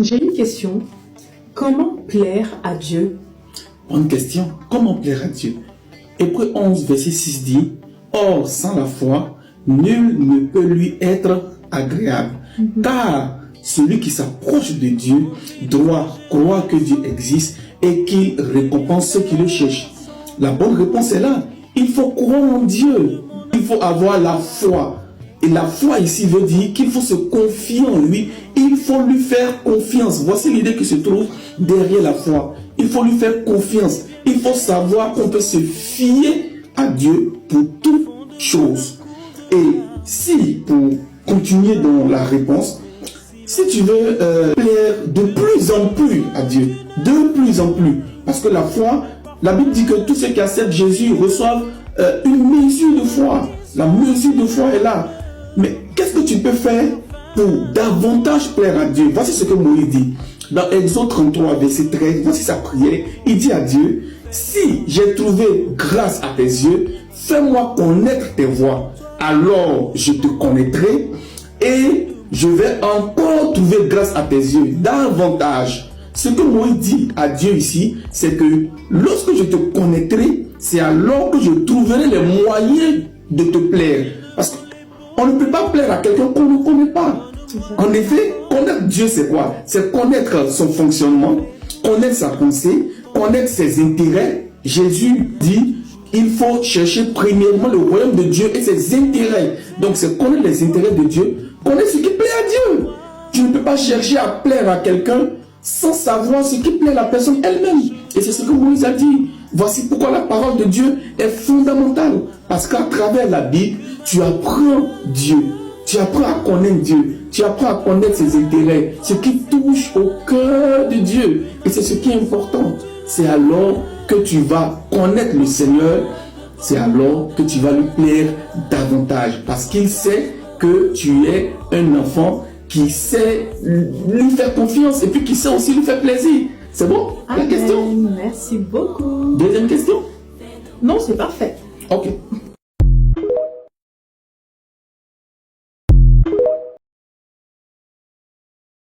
J'ai une question. Comment plaire à Dieu? Bonne question. Comment plaire à Dieu? Hébreux 11, verset 6 dit, « Or, sans la foi, nul ne peut lui être agréable. Car celui qui s'approche de Dieu doit croire que Dieu existe et qu'il récompense ceux qui le cherchent. » La bonne réponse est là. Il faut croire en Dieu. Il faut avoir la foi. Et la foi ici veut dire qu'il faut se confier en lui. Il faut lui faire confiance. Voici l'idée qui se trouve derrière la foi. Il faut lui faire confiance. Il faut savoir qu'on peut se fier à Dieu pour toutes choses. Et si, pour continuer dans la réponse, si tu veux plaire de plus en plus à Dieu, de plus en plus, parce que la foi, la Bible dit que tous ceux qui acceptent Jésus reçoivent une mesure de foi. La mesure de foi est là. Mais qu'est-ce que tu peux faire pour davantage plaire à Dieu? Voici ce que Moïse dit. Dans Exode 33, verset 13, voici sa prière. Il dit à Dieu, si j'ai trouvé grâce à tes yeux, fais-moi connaître tes voies. Alors je te connaîtrai et je vais encore trouver grâce à tes yeux davantage. Ce que Moïse dit à Dieu ici, c'est que lorsque je te connaîtrai, c'est alors que je trouverai les moyens de te plaire. Parce qu'on ne peut pas plaire à quelqu'un qu'on ne connaît pas. En effet, connaître Dieu, c'est quoi? C'est connaître son fonctionnement, connaître sa pensée, connaître ses intérêts. Jésus dit, il faut chercher premièrement le royaume de Dieu et ses intérêts. Donc, c'est connaître les intérêts de Dieu, connaître ce qui plaît à Dieu. Tu ne peux pas chercher à plaire à quelqu'un sans savoir ce qui plaît à la personne elle-même. Et c'est ce que Moïse a dit. Voici pourquoi la parole de Dieu est fondamentale. Parce qu'à travers la Bible, tu apprends Dieu. Tu apprends à connaître Dieu. Tu apprends à connaître ses intérêts. Ce qui touche au cœur de Dieu. Et c'est ce qui est important. C'est alors que tu vas connaître le Seigneur. C'est alors que tu vas lui plaire davantage. Parce qu'il sait que tu es un enfant qui sait lui faire confiance. Et puis qui sait aussi lui faire plaisir. C'est bon? Amen. La question? Merci beaucoup. Deuxième question? Non, c'est parfait. Ok.